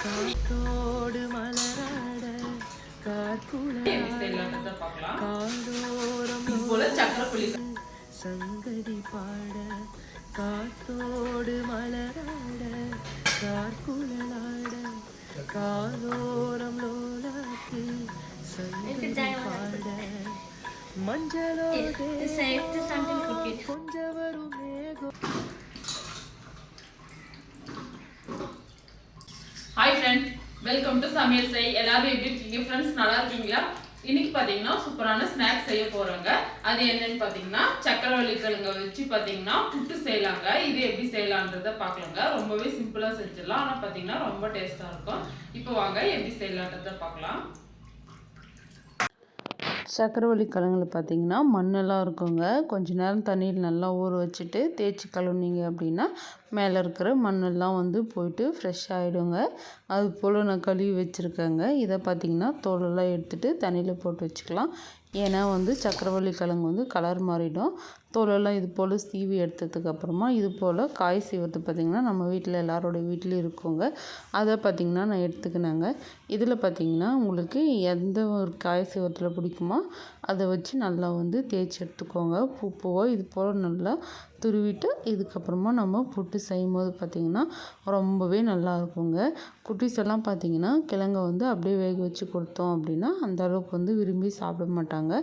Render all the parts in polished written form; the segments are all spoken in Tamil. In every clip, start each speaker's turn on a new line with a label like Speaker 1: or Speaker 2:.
Speaker 1: காத்தோடு மலராட காதோரம் சங்கதி பாட காத்தோடு மலராட கார்குழலாட காதோரம் லோலாக்கு சங்கதி பாட மஞ்சளோடு கொஞ்சவரும் மேகம்.
Speaker 2: ஹாய் ஃப்ரெண்ட்ஸ், வெல்கம் டு சமையல் செய். எல்லாரும் எப்படி இருக்கீங்க ஃப்ரெண்ட்ஸ்? நல்லா இருக்கீங்களா? இன்னைக்கு பார்த்தீங்கன்னா சூப்பரான ஸ்நாக்ஸ் செய்ய போகிறோங்க. அது என்னன்னு பார்த்தீங்கன்னா சக்கரவள்ளி கிழங்க வச்சு பார்த்தீங்கன்னா புட்டு செய்யலாங்க. இது எப்படி செய்யலான்றதை பார்க்கலாங்க. ரொம்பவே சிம்பிளாக செஞ்சிடலாம், ஆனால் பார்த்தீங்கன்னா ரொம்ப டேஸ்ட்டாக இருக்கும். இப்போ வாங்க எப்படி செய்யலான்றதை பார்க்கலாம்.
Speaker 3: சக்கரவள்ளி கிழங்குல பார்த்திங்கன்னா மண்ணெல்லாம் இருக்குங்க. கொஞ்சம் நேரம் தண்ணியில் நல்லா ஊற வச்சுட்டு தேய்ச்சி கழுவுனீங்க அப்படின்னா மேலே இருக்கிற மண்ணெல்லாம் வந்து போயிட்டு ஃப்ரெஷ் ஆகிடுங்க. அது போல் நான் கழுவி வச்சுருக்கேங்க. இதை பார்த்திங்கன்னா தோலெல்லாம் எடுத்துகிட்டு தண்ணியில் போட்டு வச்சுக்கலாம். ஏன்னா வந்து சக்கரவள்ளி கிழங்கு வந்து கலர் மாறிடும். தோலெல்லாம் இது போல் சீவி எடுத்ததுக்கப்புறமா இது போல் காய் சீவத்து பார்த்திங்கன்னா நம்ம வீட்டில் எல்லாரோடைய வீட்லேயும் இருக்குங்க. அதை பார்த்திங்கன்னா நான் எடுத்துக்கினேங்க. இதில் பார்த்திங்கன்னா உங்களுக்கு எந்த ஒரு காய் சீவத்தில் பிடிக்குமோ அதை வச்சு நல்லா வந்து தேய்ச்சி எடுத்துக்கோங்க. பூவோ இது போல் நல்லா துருவிட்டு இதுக்கப்புறமா நம்ம புட்டு செய்யும்போது பார்த்திங்கன்னா ரொம்பவே நல்லா இருக்குங்க. குட்டீஸ் எல்லாம் பார்த்திங்கன்னா கிழங்க வந்து அப்படியே வேக வச்சு கொடுத்தோம் அப்படின்னா அந்த அளவுக்கு வந்து விரும்பி சாப்பிட மாட்டாங்க.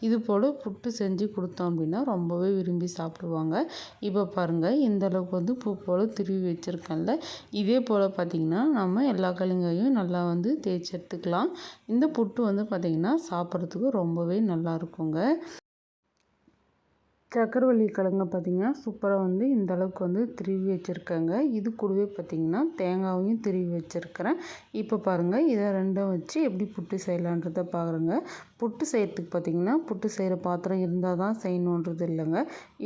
Speaker 3: இது போல் புட்டு செஞ்சு கொடுத்தோம் அப்படின்னா ரொம்பவே விரும்பி சாப்பிடுவாங்க. இப்போ பாருங்கள், இந்த அளவுக்கு வந்து பூ போல் துருவி வச்சுருக்கேன்ல, இதே போல் பார்த்திங்கன்னா நம்ம எல்லா கிழங்கையும் நல்லா வந்து தேய்ச்சி எடுத்துக்கலாம். இந்த புட்டு வந்து பார்த்திங்கன்னா சாப்பிட்றதுக்கு ரொம்பவே நல்லா இருக்குங்க. சக்கரவள்ளி கிழங்க பார்த்திங்கன்னா சூப்பராக வந்து இந்த அளவுக்கு வந்து திருவி வச்சுருக்கேங்க. இது கூடவே பார்த்திங்கன்னா தேங்காயையும் திருவி வச்சுருக்கிறேன். இப்போ பாருங்கள், இதை ரெண்டும் வச்சு எப்படி புட்டு செய்யலான்றதை பாருங்க. புட்டு செய்கிறதுக்கு பார்த்திங்கன்னா புட்டு செய்கிற பாத்திரம் இருந்தால் தான் செய்யணுன்றது இல்லைங்க.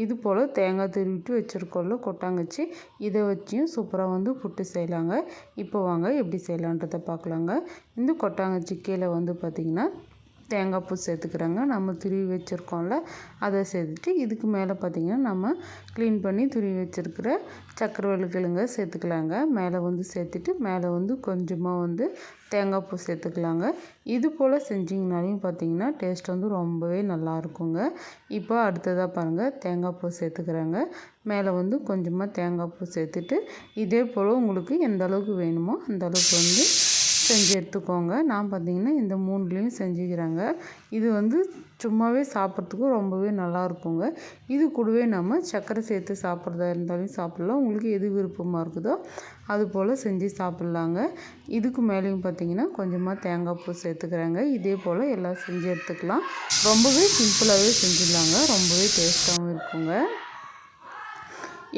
Speaker 3: இது போல் தேங்காய் திருவிட்டு வச்சுருக்கோம்ல கொட்டாங்கச்சி, இதை வச்சியும் சூப்பராக வந்து புட்டு செய்யலாங்க. இப்போ வாங்க எப்படி செய்யலான்றதை பார்க்கலாங்க. இந்த கொட்டாங்கச்சி கீழே வந்து பார்த்திங்கன்னா தேங்காய் பூ சேர்த்துக்கிறேங்க. நம்ம துருவி வச்சுருக்கோம்ல அதை சேர்த்துட்டு இதுக்கு மேலே பார்த்திங்கன்னா நம்ம க்ளீன் பண்ணி துருவி வச்சுருக்கிற சக்கரவள்ளி கிழங்க சேர்த்துக்கலாங்க. மேலே வந்து சேர்த்துட்டு மேலே வந்து கொஞ்சமாக வந்து தேங்காய் பூ சேர்த்துக்கலாங்க. இது போல் செஞ்சிங்கனாலையும் பார்த்திங்கன்னா டேஸ்ட் வந்து ரொம்பவே நல்லா இருக்குங்க. இப்போ அடுத்ததாக பாருங்கள், தேங்காய் பூ சேர்த்துக்கிறேங்க. மேலே வந்து கொஞ்சமாக தேங்காய் பூ சேர்த்துட்டு இதே போல் உங்களுக்கு எந்த அளவுக்கு வேணுமோ அந்த அளவுக்கு வந்து செஞ்சு எடுத்துக்கோங்க. நான் பார்த்திங்கன்னா இந்த 3லேயும் செஞ்சுக்கிறேங்க. இது வந்து சும்மாவே சாப்பிட்றதுக்கும் ரொம்பவே நல்லா இருக்குங்க. இது கூடவே நம்ம சர்க்கரை சேர்த்து சாப்பிட்றதா இருந்தாலும் சாப்பிட்லாம். உங்களுக்கு எது விருப்பமாக இருக்குதோ அது போல் செஞ்சு சாப்பிட்லாங்க. இதுக்கு மேலேயும் பார்த்திங்கன்னா கொஞ்சமாக தேங்காய் பூ சேர்த்துக்கிறேங்க. இதே போல் எல்லாம் செஞ்சு எடுத்துக்கலாம். ரொம்பவே சிம்பிளாகவே செஞ்சிடலாங்க. ரொம்பவே டேஸ்ட்டாகவும் இருக்குங்க.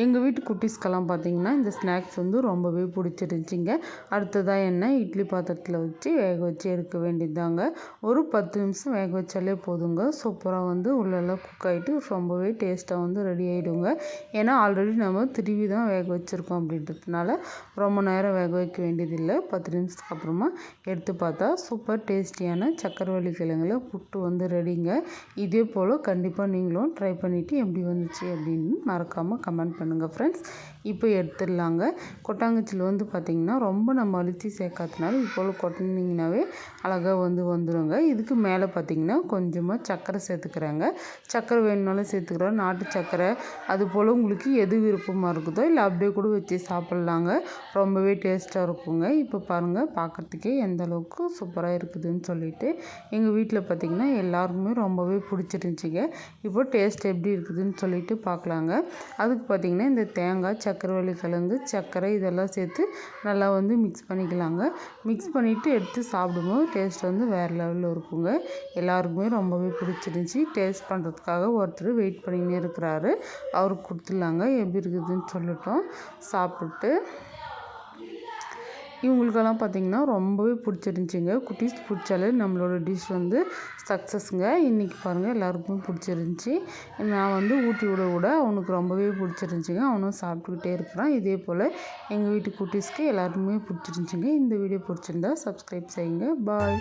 Speaker 3: எங்கள் வீட்டு குட்டீஸ்க்கெல்லாம் பார்த்திங்கன்னா இந்த ஸ்நாக்ஸ் வந்து ரொம்பவே பிடிச்சிருந்துச்சிங்க. அடுத்ததாக என்ன, இட்லி பாத்திரத்தில் வச்சு வேக வச்சு எடுக்க வேண்டியதாங்க. ஒரு 10 நிமிஷம் வேக வச்சாலே போதுங்க. சூப்பராக வந்து உள்ளெல்லாம் குக் ஆகிட்டு ரொம்பவே டேஸ்ட்டாக வந்து ரெடி ஆகிடுங்க. ஏன்னா ஆல்ரெடி நம்ம திருவி தான் வேக வச்சுருக்கோம் அப்படின்றதுனால ரொம்ப நேரம் வேக வைக்க வேண்டியதில்லை. 10 நிமிஷத்துக்கு அப்புறமா எடுத்து பார்த்தா சூப்பர் டேஸ்டியான சக்கரவள்ளி கிழங்குல புட்டு வந்து ரெடிங்க. இதே போல் கண்டிப்பாக நீங்களும் ட்ரை பண்ணிவிட்டு எப்படி வந்துச்சு அப்படின்னு மறக்காமல் கமெண்ட் பண்ணுங்கள் ஃப்ரெண்ட்ஸ். இப்போ எடுத்துடலாங்க. கொட்டாங்குச்சியில் வந்து பார்த்திங்கன்னா ரொம்ப நம்ம அழுத்தி சேர்க்காதனால இது போல் கொட்டினீங்கன்னாவே அழகாக வந்து வந்துடுங்க. இதுக்கு மேலே பார்த்திங்கன்னா கொஞ்சமாக சர்க்கரை சேர்த்துக்கிறேங்க. சர்க்கரை வேணுனாலும் சேர்த்துக்கிறோம், நாட்டு சர்க்கரை அது போல் உங்களுக்கு எது விருப்பமாக இருக்குதோ இல்லை அப்படியே கூட வச்சு சாப்பிட்லாங்க. ரொம்பவே டேஸ்ட்டாக இருக்குங்க. இப்போ பாருங்கள், பார்க்குறதுக்கே எந்த அளவுக்கு சூப்பராக இருக்குதுன்னு சொல்லிட்டு எங்கள் வீட்டில் பார்த்திங்கன்னா எல்லாருக்குமே ரொம்பவே பிடிச்சிருந்துச்சிங்க. இப்போ டேஸ்ட் எப்படி இருக்குதுன்னு சொல்லிட்டு பார்க்கலாங்க. அதுக்கு பார்த்திங்கன்னா இந்த தேங்காய், சக்கரவள்ளி கிழங்கு, சர்க்கரை இதெல்லாம் சேர்த்து நல்லா வந்து மிக்ஸ் பண்ணிக்கலாங்க. மிக்ஸ் பண்ணிவிட்டு எடுத்து சாப்பிடும்போது டேஸ்ட் வந்து வேறு லெவலில் இருக்குங்க. எல்லாருக்குமே ரொம்பவே பிடிச்சிருந்துச்சி. டேஸ்ட் பண்ணுறதுக்காக ஒருத்தர் வெயிட் பண்ணினே இருக்கிறாரு. அவருக்கு கொடுத்துடலாங்க. எப்படி இருக்குதுன்னு சொல்லட்டும். சாப்பிட்டு இவங்களுக்கெல்லாம் பார்த்திங்கன்னா ரொம்பவே பிடிச்சிருந்துச்சிங்க. குட்டீஸ் பிடிச்சாலே நம்மளோட டிஷ் வந்து சக்ஸஸ்ங்க. இன்றைக்கி பாருங்கள் எல்லாருக்குமே பிடிச்சிருந்துச்சி. நான் வந்து ஊட்டி விட அவனுக்கு ரொம்பவே பிடிச்சிருந்துச்சிங்க. அவனும் சாப்பிட்டுக்கிட்டே இருக்கிறான். இதே போல் எங்கள் வீட்டு குட்டீஸ்க்கு எல்லாருக்குமே பிடிச்சிருந்துச்சிங்க. இந்த வீடியோ பிடிச்சிருந்தா சப்ஸ்கிரைப் செய்யுங்க. பாய்.